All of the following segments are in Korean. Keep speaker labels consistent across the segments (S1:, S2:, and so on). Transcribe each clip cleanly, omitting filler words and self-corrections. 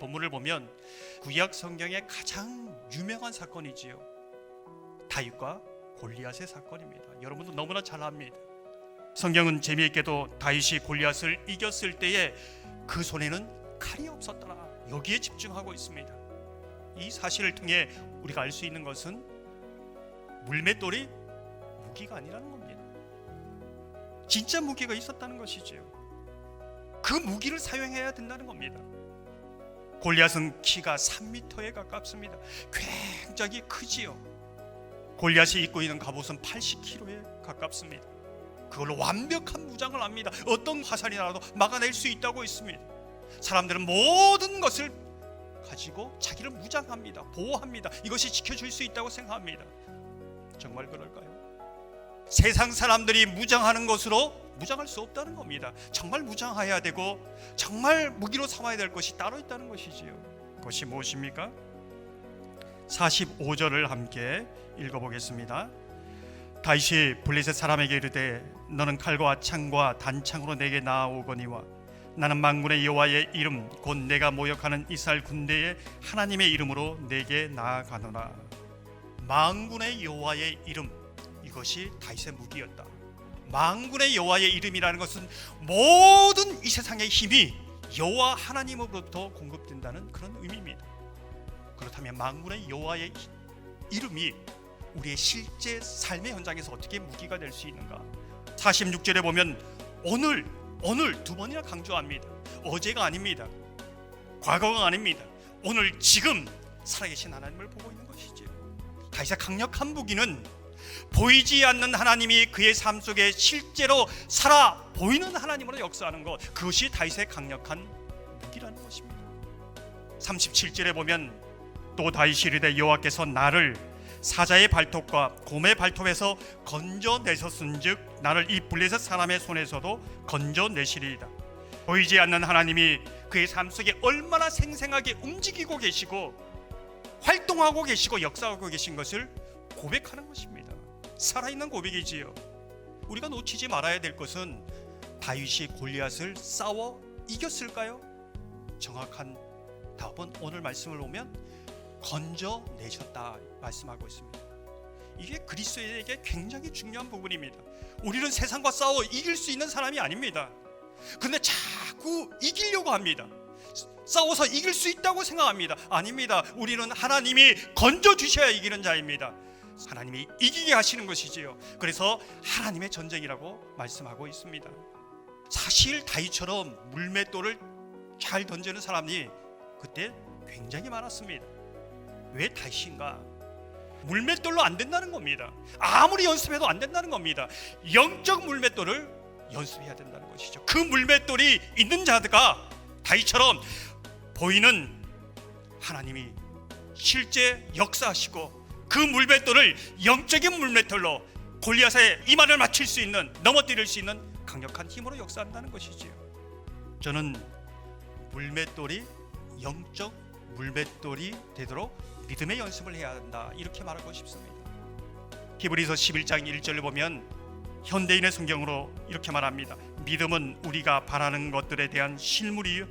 S1: 본문을 보면 구약 성경의 가장 유명한 사건이지요. 다윗과 골리앗의 사건입니다. 여러분도 너무나 잘 압니다. 성경은 재미있게도 다윗이 골리앗을 이겼을 때에 그 손에는 칼이 없었더라, 여기에 집중하고 있습니다. 이 사실을 통해 우리가 알 수 있는 것은 물맷돌이 무기가 아니라는 겁니다. 진짜 무기가 있었다는 것이지요. 그 무기를 사용해야 된다는 겁니다. 골리앗은 키가 3m에 가깝습니다. 굉장히 크지요. 골리앗이 입고 있는 갑옷은 80kg에 가깝습니다. 그걸로 완벽한 무장을 합니다. 어떤 화살이 나라도 막아낼 수 있다고 있습니다. 사람들은 모든 것을 가지고 자기를 무장합니다. 보호합니다. 이것이 지켜줄 수 있다고 생각합니다. 정말 그럴까요? 세상 사람들이 무장하는 것으로 무장할 수 없다는 겁니다. 정말 무장해야 되고 정말 무기로 삼아야 될 것이 따로 있다는 것이지요. 그것이 무엇입니까? 45절을 함께 읽어보겠습니다. 다윗이 블레셋 사람에게 이르되 너는 칼과 창과 단창으로 내게 나아오거니와 나는 만군의 여호와의 이름 곧 내가 모욕하는 이스라엘 군대의 하나님의 이름으로 내게 나아가노라. 만군의 여호와의 이름, 이것이 다윗의 무기였다. 만군의 여호와의 이름이라는 것은 모든 이 세상의 힘이 여호와 하나님으로부터 공급된다는 그런 의미입니다. 그렇다면 만군의 여호와의 이름이 우리의 실제 삶의 현장에서 어떻게 무기가 될 수 있는가? 46절에 보면 오늘 두 번이나 강조합니다. 어제가 아닙니다. 과거가 아닙니다. 오늘 지금 살아계신 하나님을 보고 있는 것이지요. 다윗의 강력한 무기는 보이지 않는 하나님이 그의 삶 속에 실제로 살아 보이는 하나님으로 역사하는 것, 그것이 다윗의 강력한 무기라는 것입니다. 37절에 보면 또 다윗이 이르되 여호와께서 나를 사자의 발톱과 곰의 발톱에서 건져내셨은즉 나를 이 블레셋 사람의 손에서도 건져내시리이다. 보이지 않는 하나님이 그의 삶 속에 얼마나 생생하게 움직이고 계시고 활동하고 계시고 역사하고 계신 것을 고백하는 것입니다. 살아있는 고백이지요. 우리가 놓치지 말아야 될 것은 다윗이 골리앗을 싸워 이겼을까요? 정확한 답은 오늘 말씀을 보면 건져내셨다 말씀하고 있습니다. 이게 그리스도인에게 굉장히 중요한 부분입니다. 우리는 세상과 싸워 이길 수 있는 사람이 아닙니다. 그런데 자꾸 이기려고 합니다. 싸워서 이길 수 있다고 생각합니다. 아닙니다. 우리는 하나님이 건져주셔야 이기는 자입니다. 하나님이 이기게 하시는 것이지요. 그래서 하나님의 전쟁이라고 말씀하고 있습니다. 사실 다윗처럼 물맷돌을 잘 던지는 사람이 그때 굉장히 많았습니다. 왜 다윗인가? 물맷돌로 안 된다는 겁니다. 아무리 연습해도 안 된다는 겁니다. 영적 물맷돌을 연습해야 된다는 것이죠. 그 물맷돌이 있는 자가 다윗처럼 보이는 하나님이 실제 역사하시고 그 물맷돌을 영적인 물맷돌로 골리앗의 이마를 맞출 수 있는, 넘어뜨릴 수 있는 강력한 힘으로 역사한다는 것이지요. 저는 물맷돌이 영적 물맷돌이 되도록 믿음의 연습을 해야 한다, 이렇게 말하고 싶습니다. 히브리서 11장 1절을 보면 현대인의 성경으로 이렇게 말합니다. 믿음은 우리가 바라는 것들에 대한 실물이요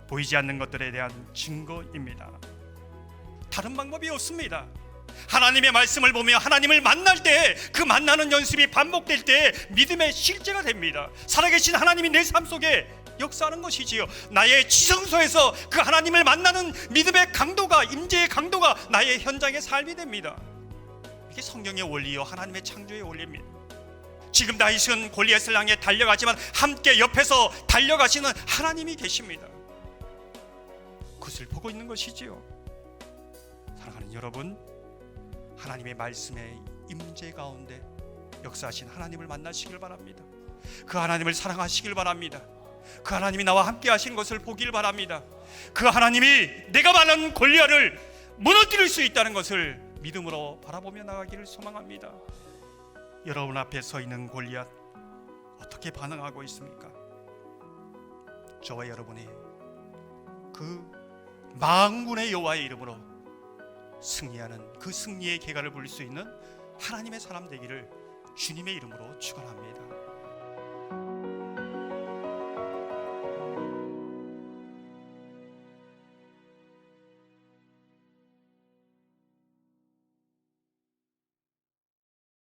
S1: 보이지 않는 것들에 대한 증거입니다. 다른 방법이 없습니다. 하나님의 말씀을 보며 하나님을 만날 때, 그 만나는 연습이 반복될 때 믿음의 실제가 됩니다. 살아계신 하나님이 내 삶 속에 역사하는 것이지요. 나의 지성소에서 그 하나님을 만나는 믿음의 강도가, 임재의 강도가 나의 현장의 삶이 됩니다. 이게 성경의 원리요, 하나님의 창조의 원리입니다. 지금 다윗은 골리앗을 향해 달려가지만 함께 옆에서 달려가시는 하나님이 계십니다. 그것을 보고 있는 것이지요. 사랑하는 여러분, 하나님의 말씀의 임재 가운데 역사하신 하나님을 만나시길 바랍니다. 그 하나님을 사랑하시길 바랍니다. 그 하나님이 나와 함께 하시는 것을 보길 바랍니다. 그 하나님이 내가 말하는 골리앗을 무너뜨릴 수 있다는 것을 믿음으로 바라보며 나가기를 소망합니다. 여러분 앞에 서 있는 골리앗 어떻게 반응하고 있습니까? 저와 여러분이 그 만군의 여호와의 이름으로 승리하는, 그 승리의 계가를 부릴 수 있는 하나님의 사람 되기를 주님의 이름으로 축원합니다.